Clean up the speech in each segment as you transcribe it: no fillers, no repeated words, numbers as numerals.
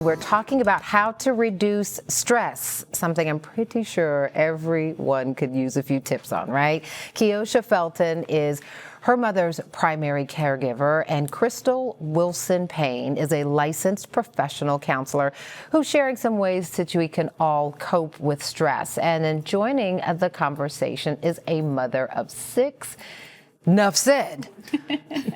We're talking about how to reduce stress, something I'm pretty sure everyone could use a few tips on, right? Keosha Felton is her mother's primary caregiver, and Crystal Wilson Payne is a licensed professional counselor who's sharing some ways that we can all cope with stress. And then joining the conversation is a mother of 6. Enough said.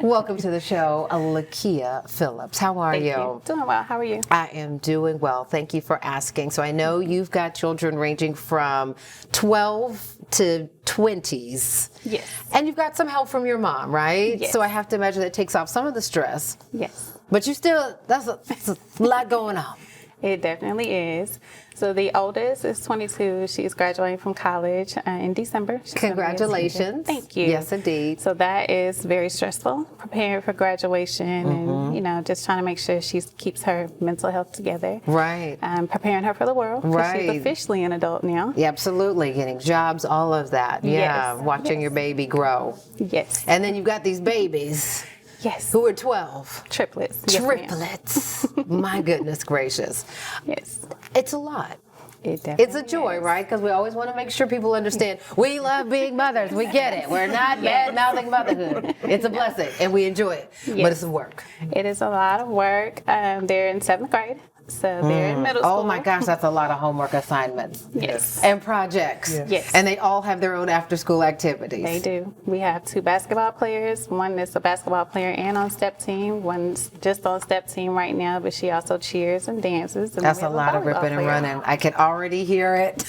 Welcome to the show, Lakia Phillips. How are Thank you? Doing well. How are you? I am doing well. Thank you for asking. So I know you've got children ranging from 12 to 20s. Yes. And you've got some help from your mom, right? Yes. So I have to imagine that takes off some of the stress. Yes. But you still, that's a lot going on. It definitely is. So the oldest is 22. She's graduating from college in December. She's gonna be a senior. Congratulations. Thank you. Yes, indeed. So that is very stressful, preparing for graduation and, just trying to make sure she keeps her mental health together. Right. Preparing her for the world. 'Cause Right. She's officially an adult now. Yeah, absolutely. Getting jobs, all of that. Yeah. Yes. Watching your baby grow. Yes. And then you've got these babies Yes. who are 12. Triplets. Yes, ma'am. Triplets. My goodness gracious. Yes. It's a lot. It definitely It's a joy, is. right? Because we always want to make sure people understand we love being mothers. We get it. We're not bad-mouthing motherhood. It's a blessing, and we enjoy it. But Yes. it's some work. It is a lot of work. They're in 7th grade, so they're in middle school. Oh my gosh, that's a lot of homework assignments. Yes. And projects. Yes. And they all have their own after-school activities. They do. We have 2 basketball players. One is a basketball player and on step team. One's just on step team right now, but she also cheers and dances. And That's we a have lot of volleyball ripping and player. running. I can already hear it.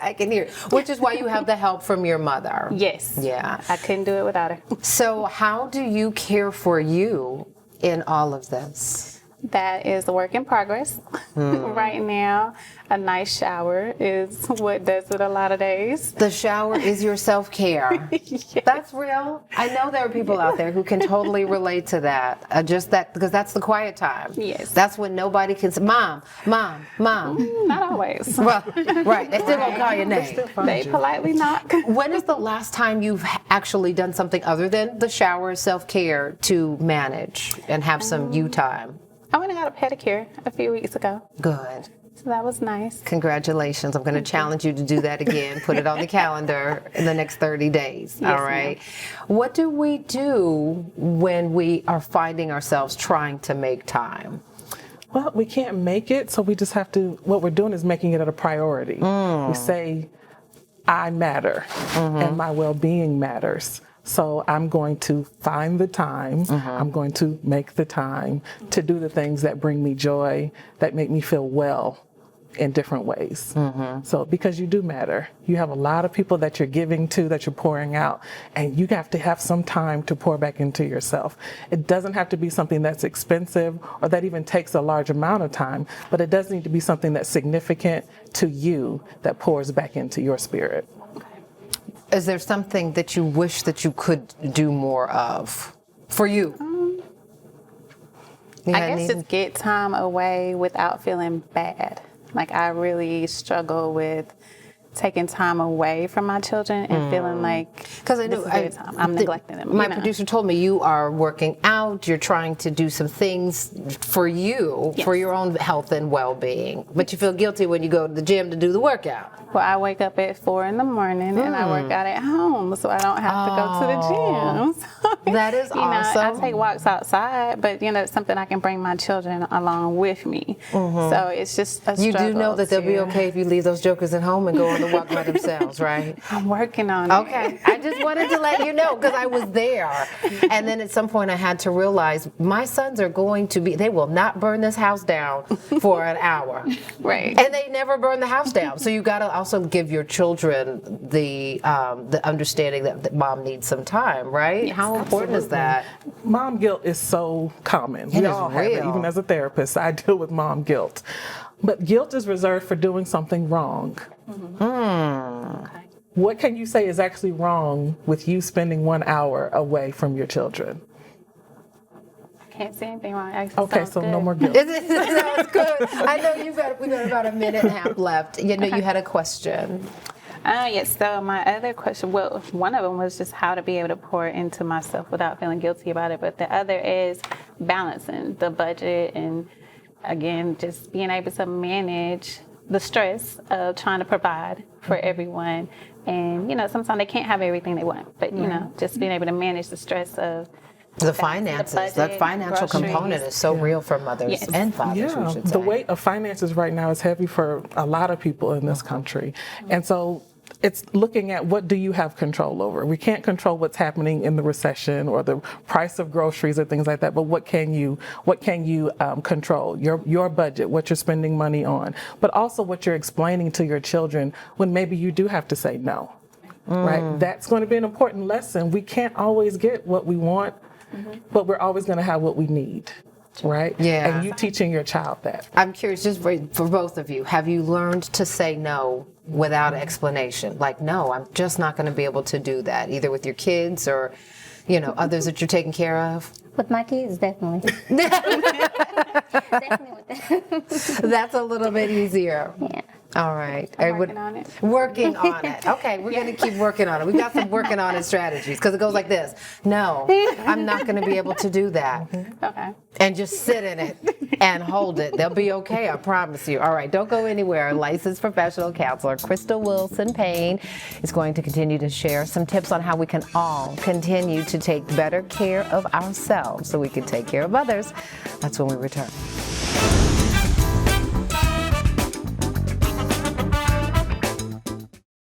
I can hear it. Which is why you have the help from your mother. Yes. Yeah. I couldn't do it without her. So how do you care for you in all of this? That is a work in progress. Right now, a nice shower is what does it a lot of days. The shower is your self-care. That's real. I know there are people out there who can totally relate to that. Just that, because that's the quiet time. Yes. That's when nobody can say, Mom, Mom, Mom. Not always. Well, right. They still gonna call your name. They politely knock. When is the last time you've actually done something other than the shower, self-care, to manage and have some you time? I went and got a pedicure a few weeks ago, Good. so that was nice. Congratulations. I'm going to challenge you to do that again. Put it on the calendar in the next 30 days. Yes, all right. What do we do when we are finding ourselves trying to make time? Well, we can't make it, so we just have to, what we're doing is making it a priority. We say, I matter, and my well-being matters. So I'm going to find the time, I'm going to make the time to do the things that bring me joy, that make me feel well in different ways. So because you do matter. You have a lot of people that you're giving to, that you're pouring out, and you have to have some time to pour back into yourself. It doesn't have to be something that's expensive or that even takes a large amount of time, but it does need to be something that's significant to you that pours back into your spirit. Is there something that you wish that you could do more of for you? You I had guess any- just get time away without feeling bad. Like I really struggle with taking time away from my children and feeling like Because I this know is their time. I'm neglecting them. My you know. producer told me you are working out. You're trying to do some things for you, for your own health and well-being. But you feel guilty when you go to the gym to do the workout. Well, I wake up at 4 in the morning and I work out at home, so I don't have to go to the gym. So, That is I awesome. take walks outside, but it's something I can bring my children along with me. So it's just a You do struggle know that they'll be to- okay if you leave those jokers at home and go on the walk by themselves, right? I'm working on it. Okay, I just wanted to let you know because I was there. And then at some point I had to realize my sons are going to be, they will not burn this house down for an hour. Right. And they never burn the house down. So you got to also give your children the understanding that mom needs some time, right? Yes, How important is that? Mom guilt is so common. It We is all have it. real. Even as a therapist, I deal with mom guilt. But guilt is reserved for doing something wrong. Okay. What can you say is actually wrong with you spending 1 hour away from your children? Can't see anything wrong. Actually, Okay, sounds so good. no more guilt. That was good. I know we got about a minute and a half left. You know, you had a question. Yes, so my other question, well, one of them was just how to be able to pour into myself without feeling guilty about it. But the other is balancing the budget and again, just being able to manage the stress of trying to provide for everyone. And, sometimes they can't have everything they want, but, just being able to manage the stress of The finances, budget, the financial groceries. component is so real for mothers Yes. and fathers, we should say. The weight of finances right now is heavy for a lot of people in this country. And so it's looking at what do you have control over. We can't control what's happening in the recession or the price of groceries or things like that, but what can you control? Your budget, what you're spending money on, but also what you're explaining to your children when maybe you do have to say no. Right? That's going to be an important lesson. We can't always get what we want, but we're always going to have what we need. Right? Yeah. And you teaching your child that. I'm curious, just for both of you, have you learned to say no without explanation? Like, no, I'm just not going to be able to do that, either with your kids or, others that you're taking care of? With my kids, definitely. Definitely with them. That's a little bit easier. Yeah. All right. I'm working on it. Working on it. Okay, we're going to keep working on it. We've got some working on it strategies because it goes like this. No, I'm not going to be able to do that. Okay. And just sit in it and hold it. They'll be okay, I promise you. All right, don't go anywhere. Licensed professional counselor Crystal Wilson Payne is going to continue to share some tips on how we can all continue to take better care of ourselves so we can take care of others. That's when we return.